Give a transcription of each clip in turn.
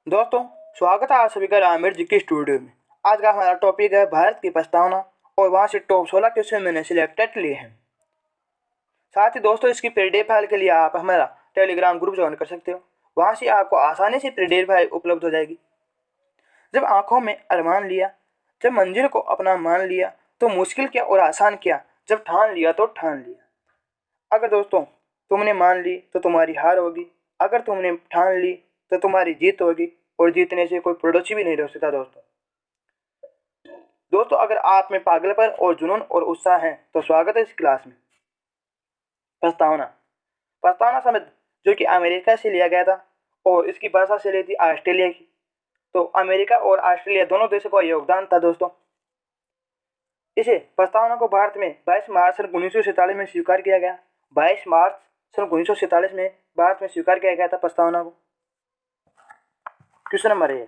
दोस्तों, स्वागत है आप सभी का आमिर जी के स्टूडियो में। आज का हमारा टॉपिक है भारत की प्रस्तावना और वहाँ से टॉप 16 क्वेश्चन मैंने सिलेक्टेड लिए हैं। साथ ही दोस्तों, इसकी पीडीएफ फाइल के लिए आप हमारा टेलीग्राम ग्रुप ज्वाइन कर सकते हो। वहाँ से आपको आसानी से पीडीएफ फाइल उपलब्ध हो जाएगी। जब आंखों में अरमान लिया, जब मंजिल को अपना मान लिया, तो मुश्किल क्या और आसान क्या, जब ठान लिया तो ठान लिया। अगर दोस्तों तुमने मान ली तो तुम्हारी हार होगी, अगर तुमने ठान ली तो तुम्हारी जीत होगी, और जीतने से कोई पड़ोसी भी नहीं रह सकता। दोस्तों अगर आप में पागलपन और जुनून और उत्साह है तो स्वागत है इस क्लास में। प्रस्तावना प्रस्तावना शब्द जो कि अमेरिका से लिया गया था और इसकी भाषा से ली थी ऑस्ट्रेलिया की। तो अमेरिका और ऑस्ट्रेलिया दोनों देशों का योगदान था दोस्तों। इसे प्रस्तावना को भारत में 22 मार्च सन 1947 में स्वीकार किया गया। 22 मार्च सन 1947 में भारत में स्वीकार किया गया था प्रस्तावना को। क्वेश्चन नंबर 1,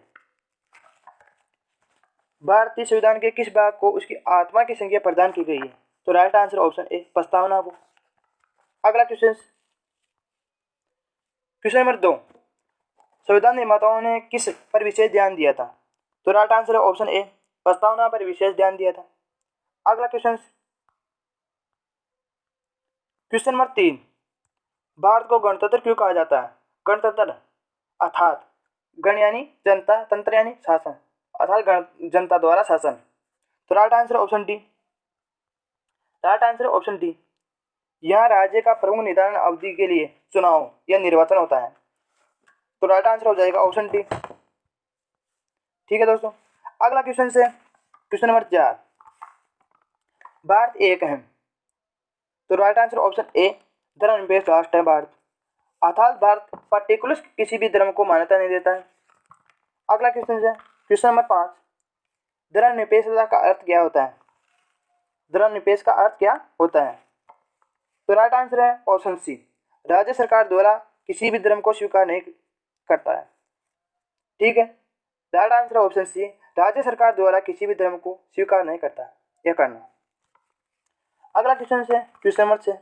भारतीय संविधान के किस भाग को उसकी आत्मा की संज्ञा प्रदान की गई है? तो राइट आंसर ऑप्शन ए, प्रस्तावना को। अगला क्वेश्चन, क्वेश्चन नंबर 2, संविधान निर्माताओं ने किस पर विशेष ध्यान दिया था? तो राइट आंसर है ऑप्शन ए, प्रस्तावना पर विशेष ध्यान दिया था। अगला क्वेश्चन, क्वेश्चन नंबर 3, भारत को गणतंत्र क्यों कहा जाता है? गणतंत्र अर्थात गण यानी जनता, तंत्र यानी शासन, अर्थात गण जनता द्वारा शासन। तो right answer option D, right answer option D. यहाँ राज्य का प्रमुख निर्धारण अवधि के लिए चुनाव या निर्वाचन होता है। तो राइट आंसर हो जाएगा ऑप्शन डी। ठीक है दोस्तों, अगला क्वेश्चन से क्वेश्चन नंबर 4, भारत एक है। तो राइट आंसर ऑप्शन ए, धर्मनिरपेक्ष राष्ट्र है भारत, अर्थात भारत पर्टिकुलर किसी भी धर्म को मान्यता नहीं देता है। अगला क्वेश्चन है क्वेश्चन नंबर 5, धर्मनिरपेक्षता का अर्थ क्या होता है? धर्मनिरपेक्ष का अर्थ क्या होता है? तो राइट आंसर है ऑप्शन सी, राज्य सरकार द्वारा किसी भी धर्म को स्वीकार नहीं करता है। ठीक है, राइट आंसर ऑप्शन सी, राज्य सरकार द्वारा किसी भी धर्म को स्वीकार नहीं करता या करना। अगला क्वेश्चन है क्वेश्चन नंबर 6,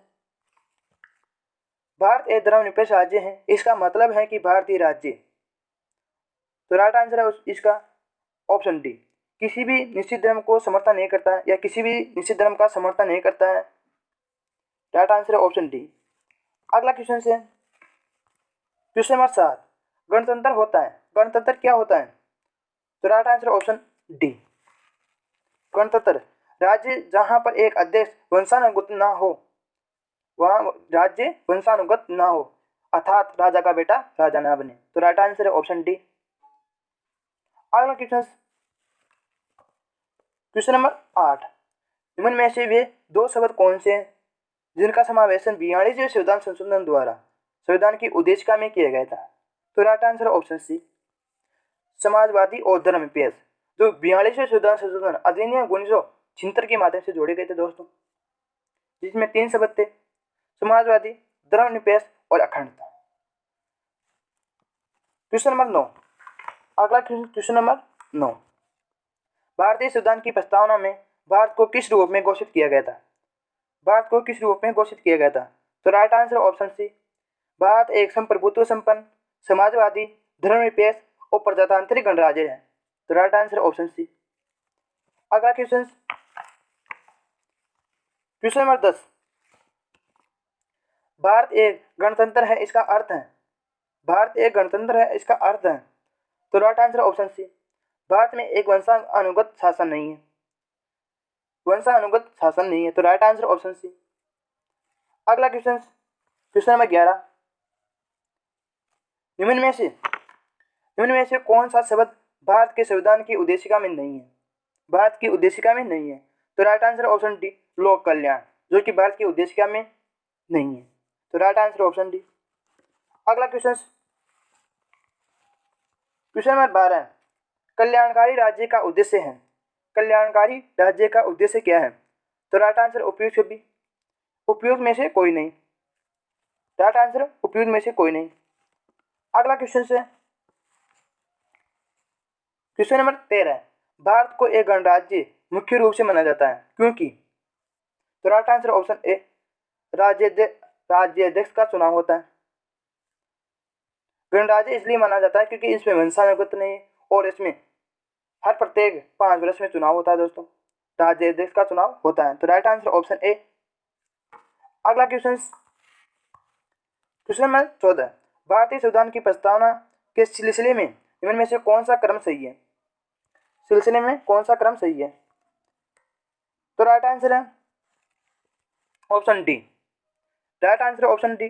भारत एक धर्मनिरपेक्ष राज्य है, इसका मतलब है कि भारतीय राज्य। तो राइट आंसर है इसका ऑप्शन डी, किसी भी निश्चित धर्म को समर्थन नहीं करता है या किसी भी निश्चित धर्म का समर्थन नहीं करता है। राइट आंसर है ऑप्शन डी। अगला क्वेश्चन है क्वेश्चन नंबर 7, गणतंत्र होता है, गणतंत्र क्या होता है? तो राइट आंसर ऑप्शन डी, गणतंत्र राज्य जहां पर एक अध्यक्ष वंशानुगत ना हो, वहां राज्य वंशानुगत ना हो, अर्थात राजा का बेटा राजा ना बने। तो राइट आंसर है ऑप्शन डी। अगला क्वेश्चन, क्वेश्चन नंबर 8, निम्न में से वे दो शब्द कौन से हैं जिनका समावेशन 42वें संविधान संशोधन द्वारा संविधान की उद्देशिका में किया गया था? तो राइट आंसर ऑप्शन सी, समाजवादी और धर्मनिरपेक्ष, जो 42वें संविधान संशोधन अधिनियम 1976 के माध्यम से जोड़े गए थे दोस्तों, जिसमें 3 शब्द थे, समाजवादी, धर्मनिरपेक्ष और अखंडता। क्वेश्चन नंबर 9, अगला क्वेश्चन नंबर 9, भारतीय संविधान की प्रस्तावना में भारत को किस रूप में घोषित किया गया था? भारत को किस रूप में घोषित किया गया था? तो right answer option C, Bharat एक संप्रभुत्व संपन्न, समाजवादी, धर्मनिरपेक्ष और प्रजातांत्रिक गणराज्य है। तो राइट आंसर ऑप्शन सी। अगला क्वेश्चन, क्वेश्चन नंबर 10, भारत एक गणतंत्र है, इसका अर्थ है? भारत एक गणतंत्र है, इसका अर्थ है? तो right answer option C, Bharat में एक वंशानुगत शासन नहीं है, वंशानुगत शासन नहीं है। तो राइट आंसर ऑप्शन सी। अगला क्वेश्चन, क्वेश्चन नंबर 11, निम्न में से कौन सा शब्द भारत के संविधान की उद्देशिका में नहीं है? भारत की उद्देशिका में नहीं है। तो राइट आंसर ऑप्शन डी, लोक कल्याण, जो कि भारत की उद्देशिका में नहीं है। तो राइट आंसर ऑप्शन डी। अगला क्वेश्चन, क्वेश्चन नंबर 12, कल्याणकारी राज्य का उद्देश्य है, कल्याणकारी राज्य का उद्देश्य क्या है? तो राइट आंसर उपयुक्त भी, उपयुक्त में से कोई नहीं। राइट आंसर उपयुक्त में से कोई नहीं। अगला क्वेश्चन है क्वेश्चन नंबर 13, भारत को एक गणराज्य मुख्य रूप से माना जाता है, क्योंकि? तो राइट आंसर ऑप्शन ए, राज्याध्यक्ष का चुनाव होता है। गणराज्य इसलिए माना जाता है क्योंकि इसमें वंशानुगत नहीं है और इसमें हर प्रत्येक 5 वर्ष में चुनाव होता है दोस्तों, राज्याध्यक्ष का चुनाव होता है। तो राइट आंसर ऑप्शन ए। अगला क्वेश्चन नंबर 14, भारतीय संविधान की प्रस्तावना के सिलसिले में निम्न में से कौन सा क्रम सही है? सिलसिले में कौन सा क्रम सही है? तो राइट आंसर है option D. Right answer option D,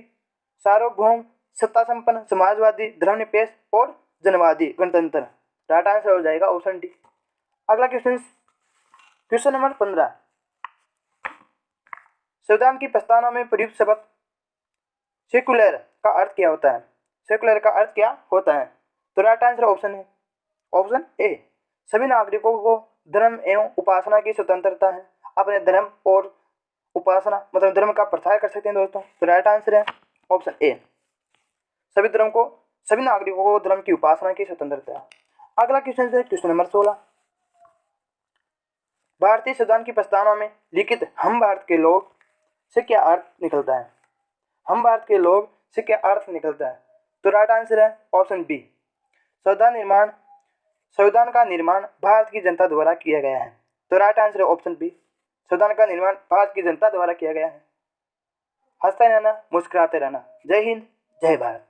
सार्वभौम, सत्ता संपन्न, समाजवादी, धर्मनिरपेक्ष और जनवादी गणतंत्र। राइट आंसर हो जाएगा ऑप्शन डी। अगला क्वेश्चन नंबर 15, संविधान की प्रस्तावना में प्रयुक्त शब्द सेक्युलर का अर्थ क्या होता है? सेक्युलर का अर्थ क्या होता है? तो राइट आंसर ऑप्शन है ऑप्शन ए, सभी नागरिकों को धर्म एवं उपासना की स्वतंत्रता है, अपने धर्म और उपासना मतलब धर्म का प्रचार कर सकते हैं दोस्तों। तो राइट आंसर है ऑप्शन ए, सभी नागरिकों को धर्म की उपासना की स्वतंत्रता है। अगला क्वेश्चन है क्वेश्चन नंबर 16, भारतीय संविधान की प्रस्तावना में लिखित हम भारत के लोग से क्या अर्थ निकलता है? हम भारत के लोग से क्या अर्थ निकलता है? तो राइट आंसर है ऑप्शन बी, संविधान का निर्माण भारत की जनता द्वारा किया गया है। तो राइट आंसर है ऑप्शन बी, संविधान का निर्माण भारत की जनता द्वारा किया गया है। हंसते रहना, मुस्कुराते रहना। जय हिंद, जय भारत।